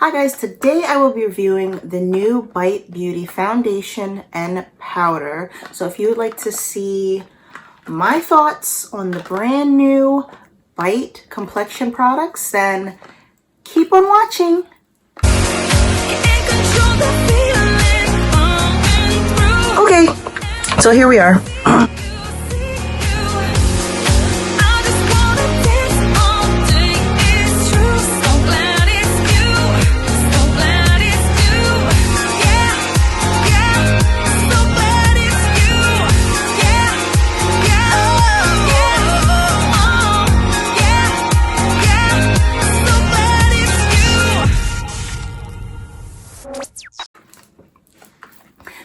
Hi guys, today I will be reviewing the new Bite Beauty foundation and powder. So if you would like to see my thoughts on the brand new Bite complexion products, then keep on watching. Okay, so here we are.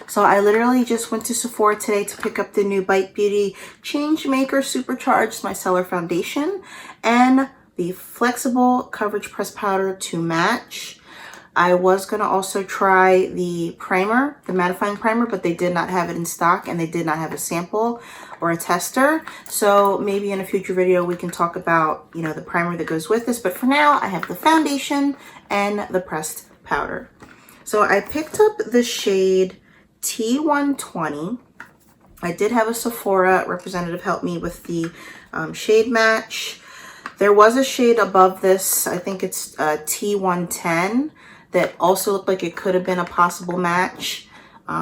So I literally just went to Sephora today to pick up the new Bite Beauty Changemaker Supercharged Micellar Foundation and the Flexible Coverage Press Powder to match. I was going to also try the primer, the mattifying primer, but they did not have it in stock and they did not have a sample or a tester. So maybe in a future video we can talk about, the primer that goes with this. But for now, I have the foundation and the pressed powder. So I picked up the shade T120. I did have a Sephora representative help me with the shade match. There was a shade above this, I think it's T110, that also looked like it could have been a possible match.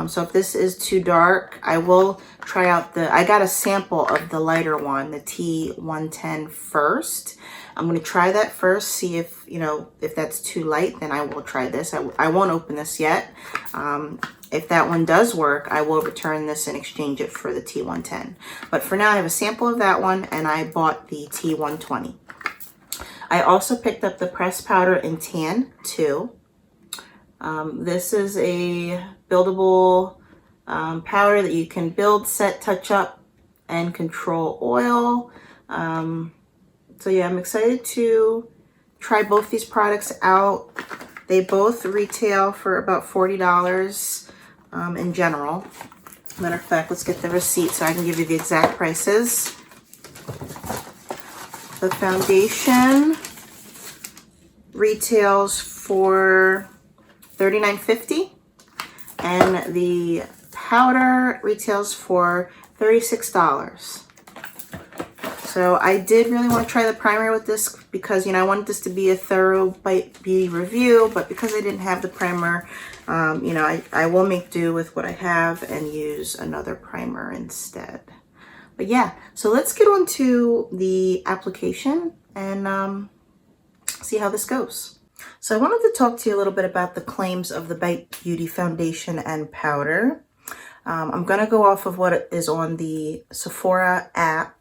So if this is too dark, I will try out I got a sample of the lighter one, the T110 first. I'm going to try that first, see if, if that's too light, then I will try this. I won't open this yet. If that one does work, I will return this and exchange it for the T110. But for now, I have a sample of that one, and I bought the T120. I also picked up the pressed powder in Tan 2. This is a buildable powder that you can build, set, touch up, and control oil. So yeah, I'm excited to try both these products out. They both retail for about $40 in general. Matter of fact, let's get the receipt so I can give you the exact prices. The foundation retails for $39.50 and the powder retails for $36. So I did really want to try the primer with this because, I wanted this to be a thorough Bite Beauty review, but because I didn't have the primer, I will make do with what I have and use another primer instead. But yeah, so let's get on to the application and see how this goes. So I wanted to talk to you a little bit about the claims of the Bite Beauty foundation and powder. I'm going to go off of what is on the Sephora app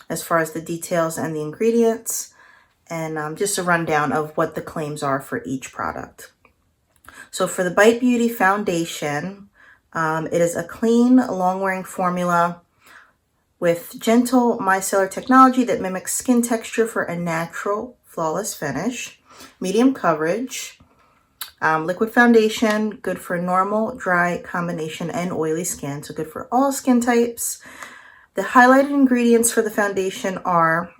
as far as the details and the ingredients, and just a rundown of what the claims are for each product. So for the Bite Beauty foundation, it is a clean, long-wearing formula with gentle micellar technology that mimics skin texture for a natural, flawless finish. Medium coverage, liquid foundation, good for normal, dry, combination, and oily skin, so good for all skin types. The highlighted ingredients for the foundation are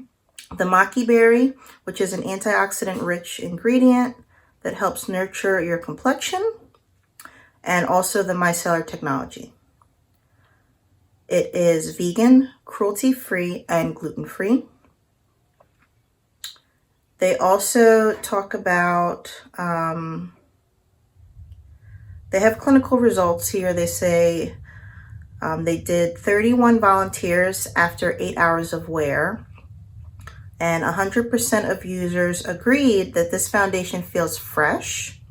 the maki berry, which is an antioxidant-rich ingredient that helps nurture your complexion, and also the micellar technology. It is vegan, cruelty-free, and gluten-free. They also talk about, they have clinical results here. They say they did 31 volunteers after 8 hours of wear, and 100% of users agreed that this foundation feels fresh.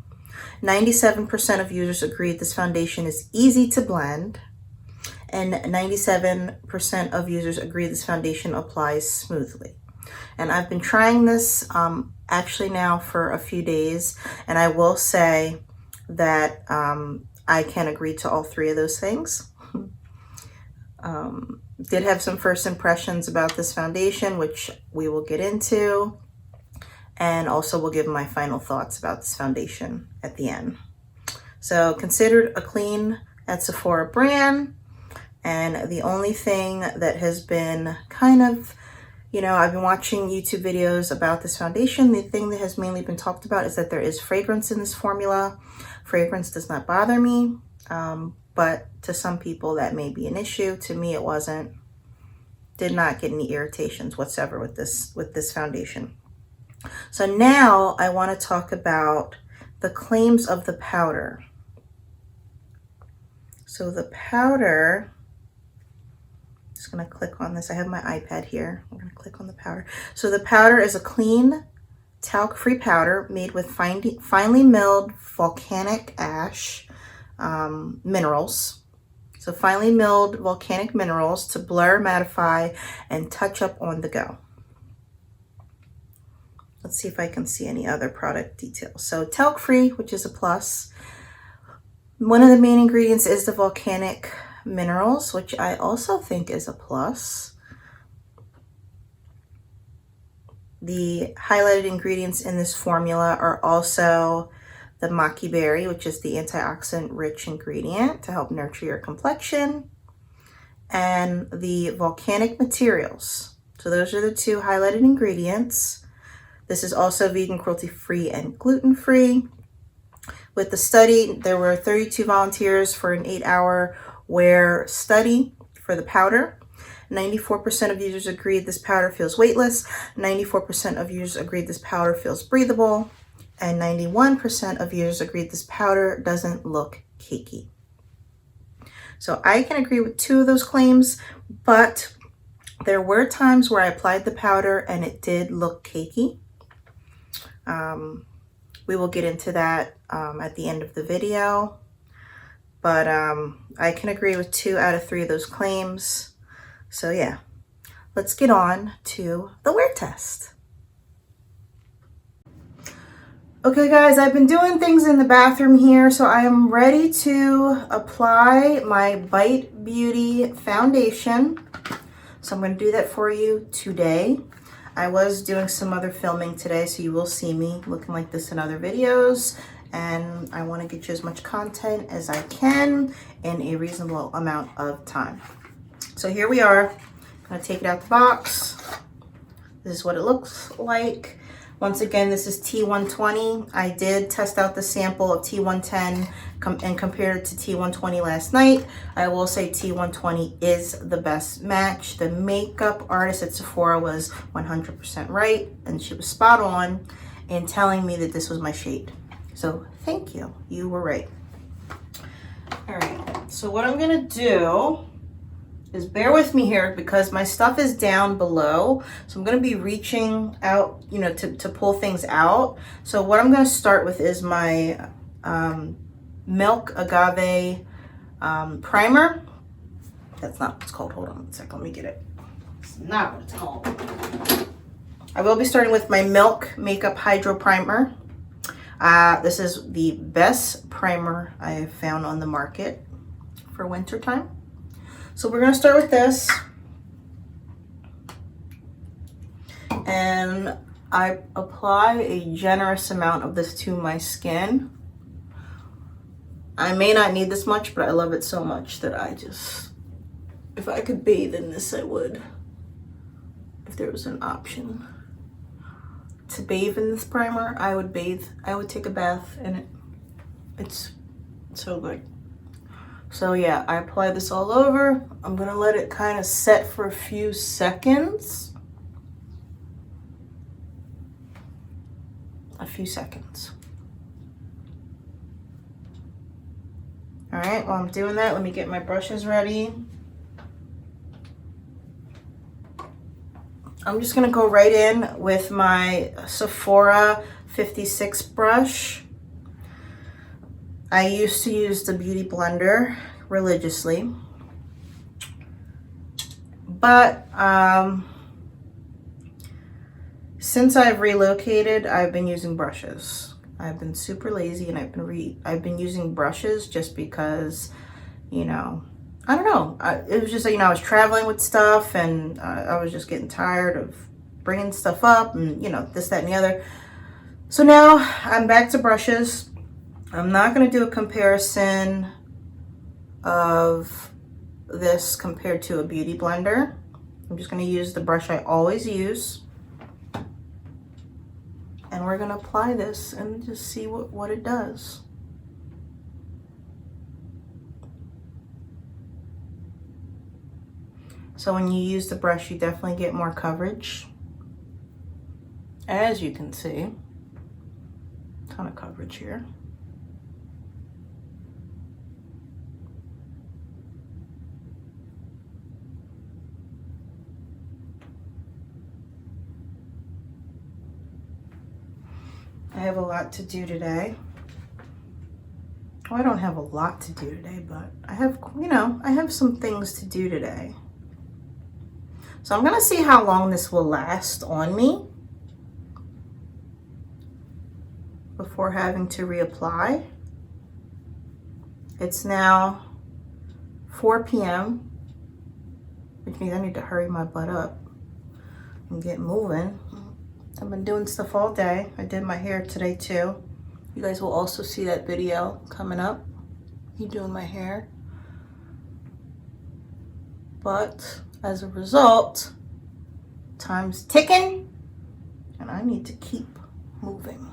97% of users agreed this foundation is easy to blend, and 97% of users agree this foundation applies smoothly. And I've been trying this actually now for a few days, and I will say that I can agree to all three of those things. Did have some first impressions about this foundation, which we will get into, and also will give my final thoughts about this foundation at the end. So considered a clean at Sephora brand, and the only thing that has been kind of, You know, I've been watching YouTube videos about this foundation. The thing that has mainly been talked about is that there is fragrance in this formula. Fragrance does not bother me, but to some people that may be an issue. To me, it wasn't. Did not get any irritations whatsoever with this foundation. So now I want to talk about the claims of the powder. So the powder, just going to click on this. I have my iPad here. I'm going to click on the powder. So the powder is a clean, talc-free powder made with finely milled volcanic ash minerals. So finely milled volcanic minerals to blur, mattify, and touch up on the go. Let's see if I can see any other product details. So talc-free, which is a plus. One of the main ingredients is the volcanic minerals, which I also think is a plus. The highlighted ingredients in this formula are also the maki berry, which is the antioxidant-rich ingredient to help nurture your complexion, and the volcanic materials. So those are the two highlighted ingredients. This is also vegan, cruelty-free, and gluten-free. With the study, there were 32 volunteers for an 8-hour wear study for the powder. 94% of users agreed this powder feels weightless. 94% of users agreed this powder feels breathable. And 91% of users agreed this powder doesn't look cakey. So I can agree with 2 of those claims, but there were times where I applied the powder and it did look cakey. We will get into that at the end of the video, but I can agree with 2 out of 3 of those claims. So yeah, let's get on to the wear test. Okay guys, I've been doing things in the bathroom here, so I am ready to apply my Bite Beauty foundation. So I'm going to do that for you today. I was doing some other filming today, so you will see me looking like this in other videos. And I want to get you as much content as I can in a reasonable amount of time. So here we are. I'm going to take it out the box. This is what it looks like. Once again, this is T120. I did test out the sample of T110 and compared it to T120 last night. I will say T120 is the best match. The makeup artist at Sephora was 100% right, and she was spot on in telling me that this was my shade. So thank you. You were right. All right. So what I'm going to do is bear with me here because my stuff is down below. So I'm going to be reaching out, you know, to pull things out. So what I'm going to start with is my Milk Agave primer. That's not what it's called. Hold on a second. Let me get it. It's not what it's called. I will be starting with my Milk Makeup Hydro Primer. This is the best primer I have found on the market for winter time. So we're going to start with this. And I apply a generous amount of this to my skin. I may not need this much, but I love it so much that I just, if I could bathe in this, I would. If there was an option to bathe in this primer, I would bathe. I would take a bath in it. It's so good. So yeah, I apply this all over. I'm gonna let it kind of set for a few seconds. A few seconds. All right, while I'm doing that, let me get my brushes ready. I'm just gonna go right in with my Sephora 56 brush. I used to use the Beauty Blender religiously, but since I've relocated, I've been using brushes. I've been super lazy, and I've been using brushes just because, you know, I don't know. It was just, you know, I was traveling with stuff, and I was just getting tired of bringing stuff up, and you know, this, that, and the other. So now I'm back to brushes. I'm not going to do a comparison of this compared to a Beauty Blender. I'm just going to use the brush I always use. And we're going to apply this and just see what it does. So when you use the brush, you definitely get more coverage. As you can see, ton of coverage here. I have a lot to do today. Well, I don't have a lot to do today, but I have, you know, I have some things to do today. So I'm gonna see how long this will last on me before having to reapply. It's now 4 p.m., which means I need to hurry my butt up and get moving. I've been doing stuff all day. I did my hair today too. You guys will also see that video coming up. Me doing my hair. But as a result, time's ticking and I need to keep moving.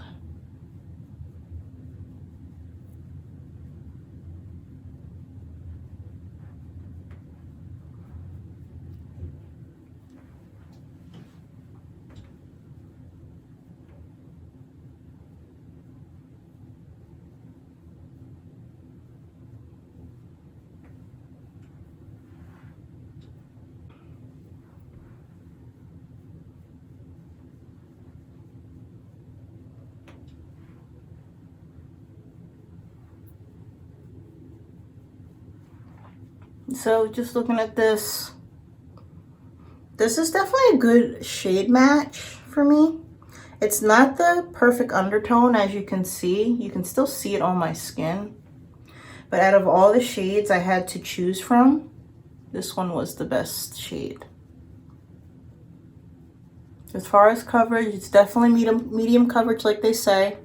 So just looking at this, this is definitely a good shade match for me. It's not the perfect undertone, as you can see. You can still see it on my skin. But out of all the shades I had to choose from, this one was the best shade. As far as coverage, it's definitely medium coverage like they say.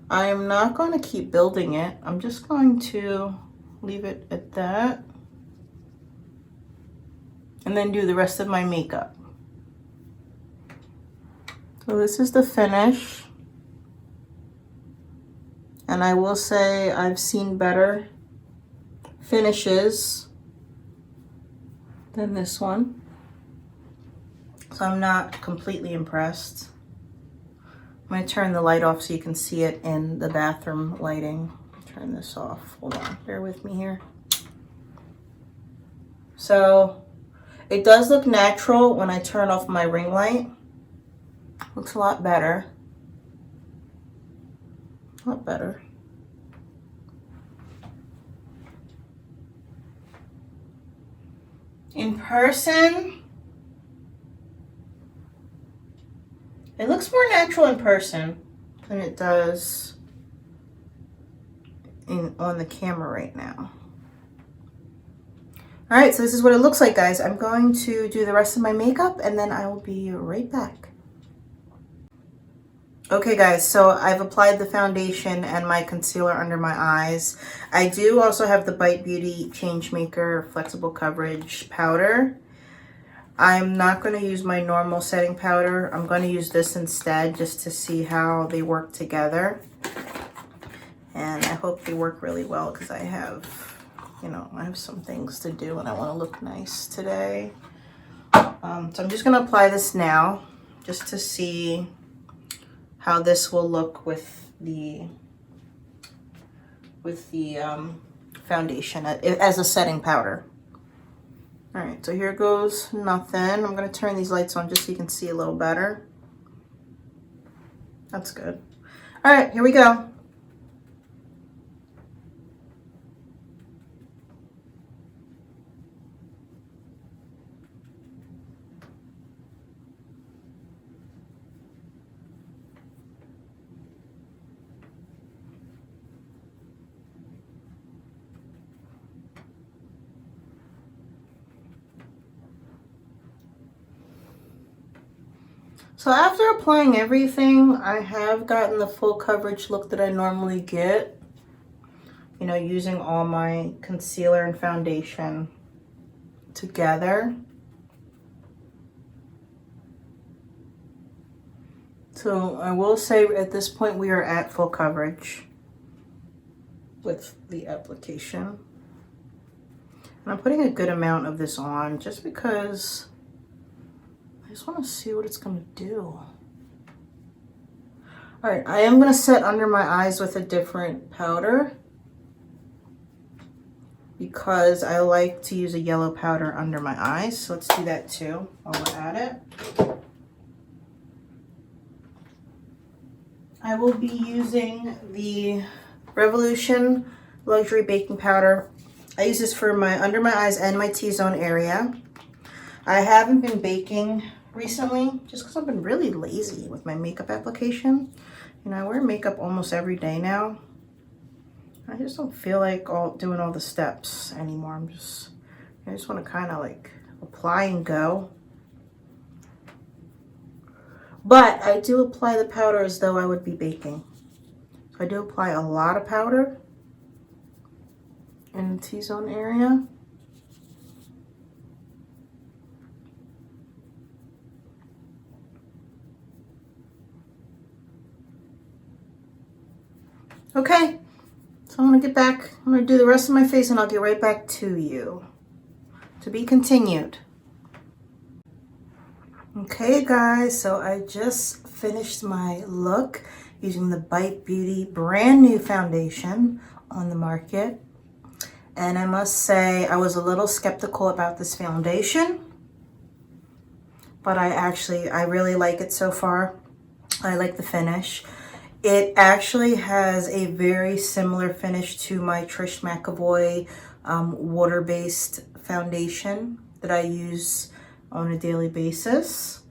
I am not going to keep building it. I'm just going to leave it at that. And then do the rest of my makeup. So this is the finish. And I will say I've seen better finishes than this one. So I'm not completely impressed. I'm going to turn the light off so you can see it in the bathroom lighting. Turn this off. Hold on. Bear with me here. So it does look natural when I turn off my ring light. Looks a lot better. A lot better. In person, it looks more natural in person than it does on the camera right now. All right, so this is what it looks like, guys. I'm going to do the rest of my makeup and then I will be right back. Okay, guys, so I've applied the foundation and my concealer under my eyes. I do also have the Bite Beauty Changemaker Flexible Coverage Powder. I'm not going to use my normal setting powder. I'm going to use this instead just to see how they work together. And I hope they work really well because I have, you know, I have some things to do and I want to look nice today. So I'm just going to apply this now just to see how this will look with the foundation as a setting powder. All right, so here goes nothing. I'm going to turn these lights on just so you can see a little better. That's good. All right, here we go. So after applying everything, I have gotten the full coverage look that I normally get, you know, using all my concealer and foundation together. So I will say at this point we are at full coverage with the application. And I'm putting a good amount of this on just because I just want to see what it's going to do. All right, I am going to set under my eyes with a different powder because I like to use a yellow powder under my eyes. So let's do that too while we're at it. I will be using the Revolution Luxury Baking Powder. I use this for my under my eyes and my T-zone area. I haven't been baking recently just because I've been really lazy with my makeup application. You know, I wear makeup almost every day now. I just don't feel like doing all the steps anymore. I just want to kind of like apply and go. But I do apply the powder as though I would be baking. So I do apply a lot of powder in the T-zone area. Okay, so I'm gonna get back. I'm gonna do the rest of my face and I'll get right back to you. To be continued. Okay guys, so I just finished my look using the Bite Beauty brand new foundation on the market. And I must say I was a little skeptical about this foundation, but I really like it so far. I like the finish. It actually has a very similar finish to my Trish McAvoy water-based foundation that I use on a daily basis.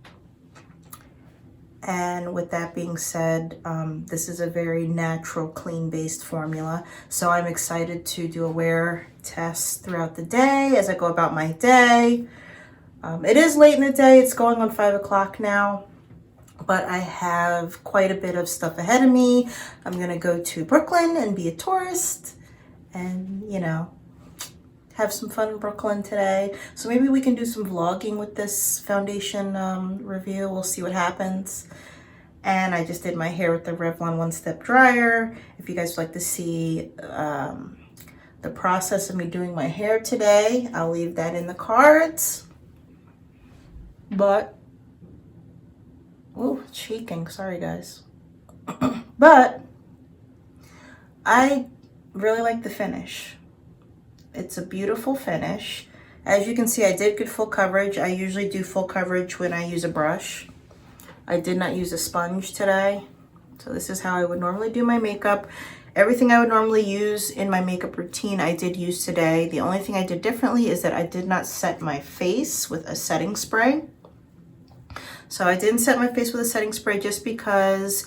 And with that being said, this is a very natural, clean-based formula. So I'm excited to do a wear test throughout the day as I go about my day. It is late in the day. It's going on 5 o'clock now. But I have quite a bit of stuff ahead of me. I'm going to go to Brooklyn and be a tourist and, you know, have some fun in Brooklyn today. So maybe we can do some vlogging with this foundation review. We'll see what happens. And I just did my hair with the Revlon One Step Dryer. If you guys would like to see the process of me doing my hair today, I'll leave that in the cards. But, oh, it's shaking. Sorry, guys. But I really like the finish. It's a beautiful finish. As you can see, I did get full coverage. I usually do full coverage when I use a brush. I did not use a sponge today. So this is how I would normally do my makeup. Everything I would normally use in my makeup routine, I did use today. The only thing I did differently is that I did not set my face with a setting spray. So I didn't set my face with a setting spray just because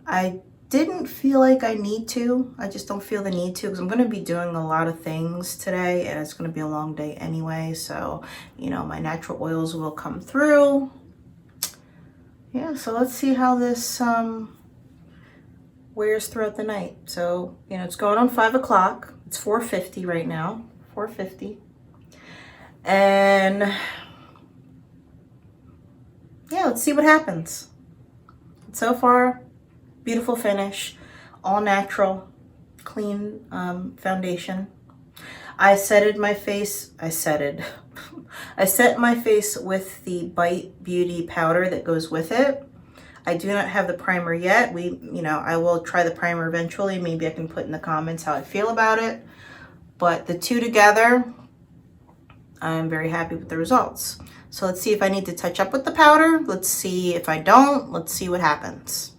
I didn't feel like I need to. I just don't feel the need to because I'm going to be doing a lot of things today and it's going to be a long day anyway. So, you know, my natural oils will come through. Yeah, so let's see how this wears throughout the night. So, you know, it's going on 5 o'clock. It's 4:50 right now, 4:50. And yeah, let's see what happens. So far, beautiful finish, all natural, clean foundation. I set my face with the Bite Beauty powder that goes with it. I do not have the primer yet. I will try the primer eventually. Maybe I can put in the comments how I feel about it. But the two together, I'm very happy with the results. So let's see if I need to touch up with the powder. Let's see if I don't. Let's see what happens.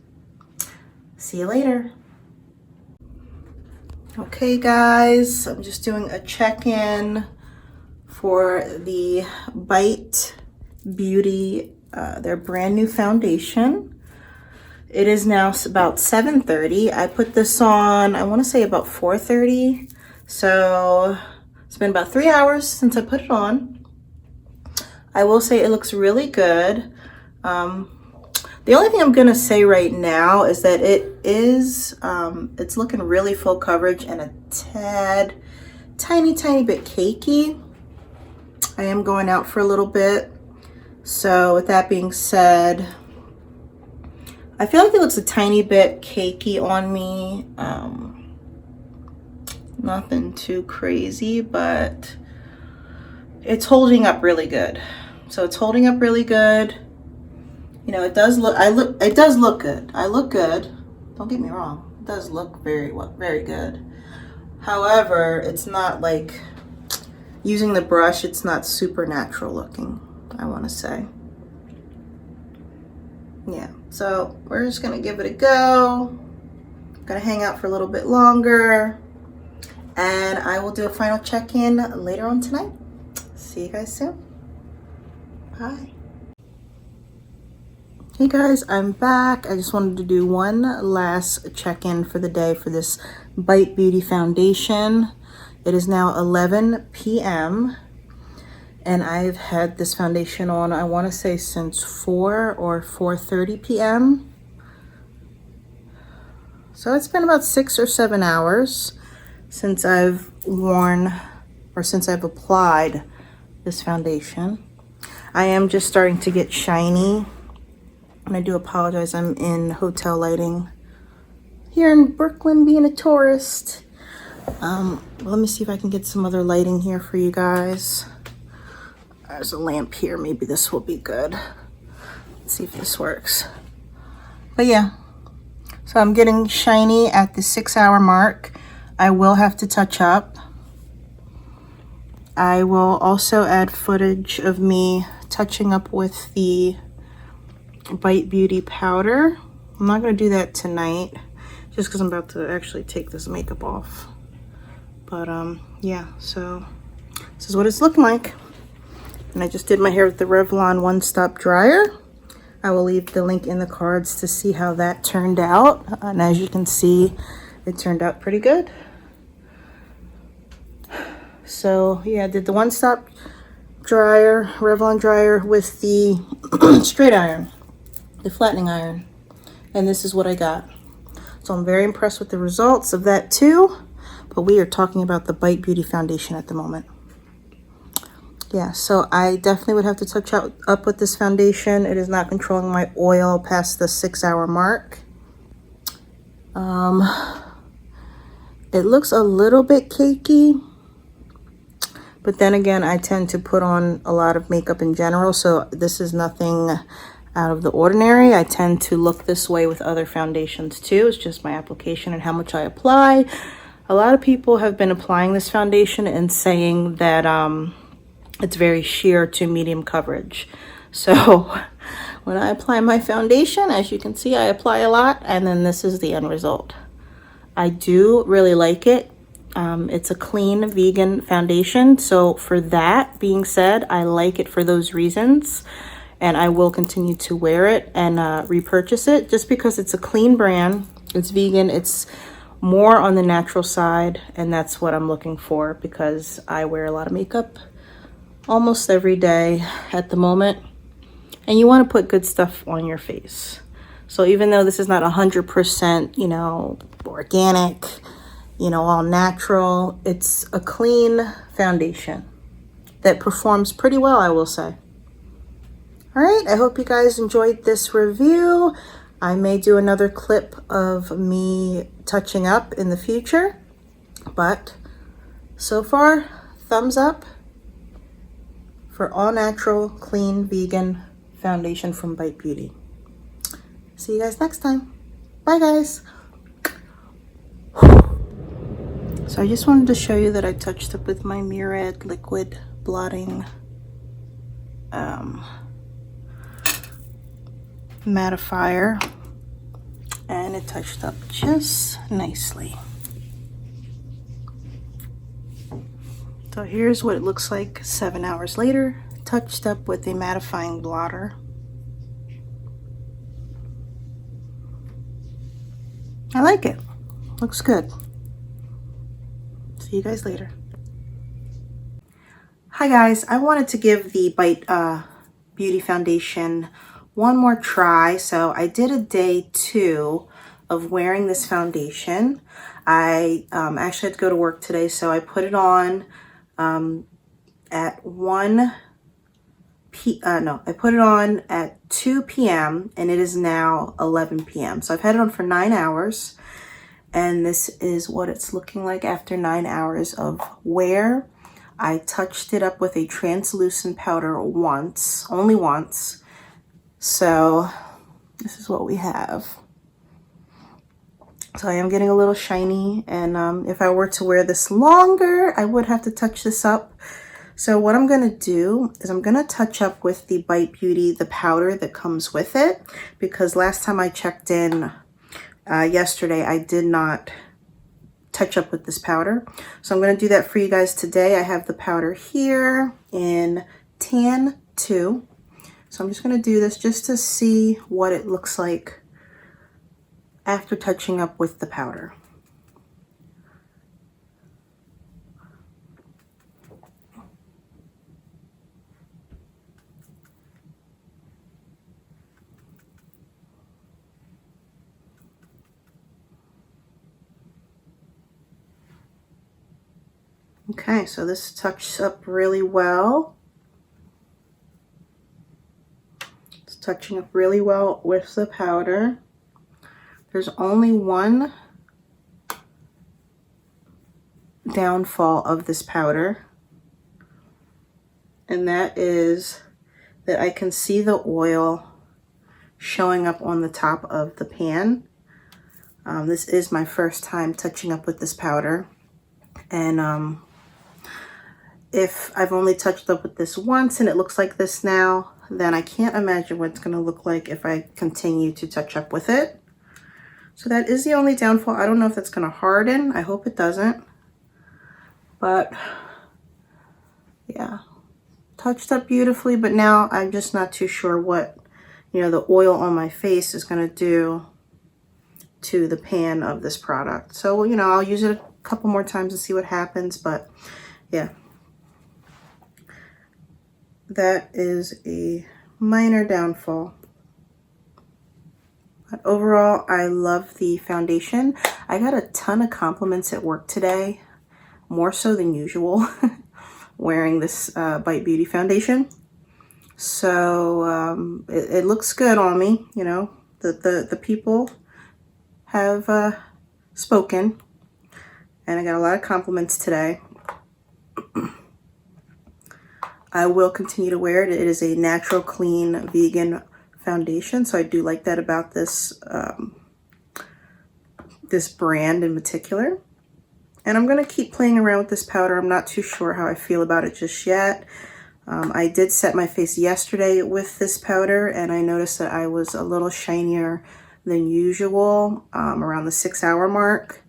See you later. Okay guys, I'm just doing a check-in for the Bite Beauty, their brand new foundation. It is now about 7:30. I put this on, I want to say about 4:30. So it's been about 3 hours since I put it on. I will say it looks really good. The only thing I'm gonna say right now is that it's looking really full coverage and a tiny bit cakey. I am going out for a little bit. So with that being said, I feel like it looks a tiny bit cakey on me. Nothing too crazy, but it's holding up really good. So it's holding up really good. You know, it does look, it does look good. I look good. Don't get me wrong. It does look very good. However, it's not like, using the brush, it's not super natural looking, I want to say. Yeah, so we're just gonna give it a go. Gonna hang out for a little bit longer, and I will do a final check-in later on tonight. See you guys soon. Bye. Hey guys, I'm back. I just wanted to do one last check-in for the day for this Bite Beauty foundation. It is now 11 p.m. and I've had this foundation on, I want to say since 4 or 4:30 p.m. So it's been about 6 or 7 hours since I've worn, or since I've applied this foundation. I am just starting to get shiny. And I do apologize, I'm in hotel lighting here in Brooklyn being a tourist. Let me see if I can get some other lighting here for you guys. There's a lamp here, maybe this will be good. Let's see if this works. But yeah, so I'm getting shiny at the 6-hour mark. I will have to touch up. I will also add footage of me touching up with the Bite Beauty powder. I'm not going to do that tonight just because I'm about to actually take this makeup off. But yeah, so this is what it's looking like. And I just did my hair with the Revlon One Stop Dryer. I will leave the link in the cards to see how that turned out. And as you can see, it turned out pretty good. So yeah, I did the One Stop Dryer, Revlon dryer with the straight iron, the flattening iron, and this is what I got. So I'm very impressed with the results of that too, but we are talking about the Bite Beauty foundation at the moment. Yeah, so I definitely would have to touch up with this foundation. It is not controlling my oil past the 6-hour mark. It looks a little bit cakey, but then again, I tend to put on a lot of makeup in general, so this is nothing out of the ordinary. I tend to look this way with other foundations too. It's just my application and how much I apply. A lot of people have been applying this foundation and saying that it's very sheer to medium coverage. So when I apply my foundation, as you can see, I apply a lot, and then this is the end result. I do really like it. It's a clean vegan foundation. So for that being said, I like it for those reasons. And I will continue to wear it and repurchase it just because it's a clean brand. It's vegan. It's more on the natural side. And that's what I'm looking for because I wear a lot of makeup almost every day at the moment. And you want to put good stuff on your face. So even though this is not 100%, you know, organic, you know, all natural, it's a clean foundation that performs pretty well, I will say. All right, I hope you guys enjoyed this review. I may do another clip of me touching up in the future, but so far, thumbs up for all natural, clean, vegan foundation from Bite Beauty. See you guys next time. Bye, guys. So I just wanted to show you that I touched up with my Murad liquid blotting mattifier, and it touched up just nicely. So here's what it looks like 7 hours later, touched up with a mattifying blotter. I like it. Looks good. See you guys later. Hi guys, I wanted to give the Bite Beauty foundation one more try. So I did a day 2 of wearing this foundation. I actually had to go to work today, so I put it on at I put it on at 2 p.m. and it is now 11 p.m. So I've had it on for 9 hours, and this is what it's looking like after 9 hours of wear. I touched it up with a translucent powder once, only once. So this is what we have. So I am getting a little shiny, and if I were to wear this longer, I would have to touch this up. So what I'm going to do is I'm going to touch up with the Bite Beauty, the powder that comes with it, because last time I checked in yesterday, I did not touch up with this powder. So I'm going to do that for you guys today. I have the powder here in Tan 2. So I'm just going to do this just to see what it looks like after touching up with the powder. Okay, so this touches up really well. It's touching up really well with the powder. There's only one downfall of this powder, and that is that I can see the oil showing up on the top of the pan. This is my first time touching up with this powder, and if I've only touched up with this once and it looks like this now, then I can't imagine what it's going to look like if I continue to touch up with it. So that is the only downfall. I don't know if that's going to harden. I hope it doesn't. But yeah, touched up beautifully, but now I'm just not too sure what, the oil on my face is going to do to the pan of this product. So, I'll use it a couple more times and see what happens, but yeah. That is a minor downfall. But overall, I love the foundation. I got a ton of compliments at work today, more so than usual, wearing this Bite Beauty foundation. So it looks good on me, the people have spoken, and I got a lot of compliments today. I will continue to wear it. It is a natural, clean, vegan foundation, so I do like that about this this brand in particular. And I'm going to keep playing around with this powder. I'm not too sure how I feel about it just yet. I did set my face yesterday with this powder, and I noticed that I was a little shinier than usual around the 6-hour mark.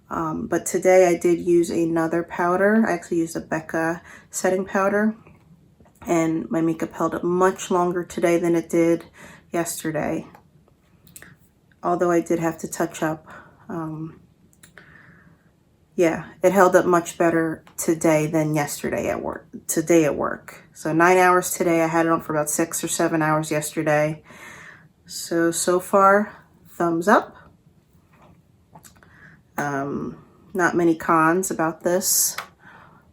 But today I did use another powder. I actually used a Becca setting powder, and my makeup held up much longer today than it did yesterday. Although I did have to touch up. Yeah, it held up much better today than yesterday at work. So 9 hours today. I had it on for about 6 or 7 hours yesterday. So far, thumbs up. Not many cons about this.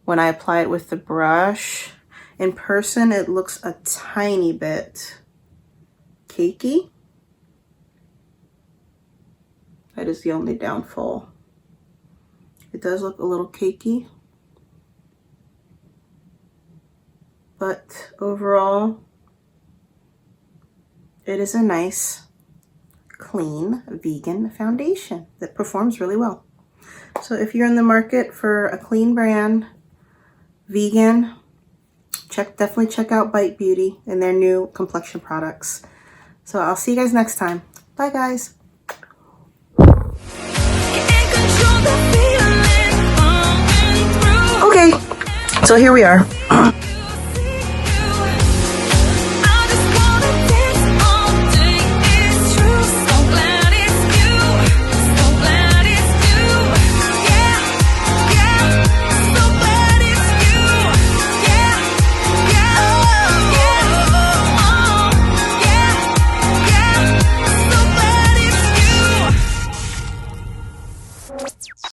When I apply it with the brush, in person, it looks a tiny bit cakey. That is the only downfall. It does look a little cakey. But overall, it is a nice, clean, vegan foundation that performs really well. So if you're in the market for a clean brand, vegan, definitely check out Bite Beauty and their new complexion products. So I'll see you guys next time. Bye, guys. Okay, so here we are.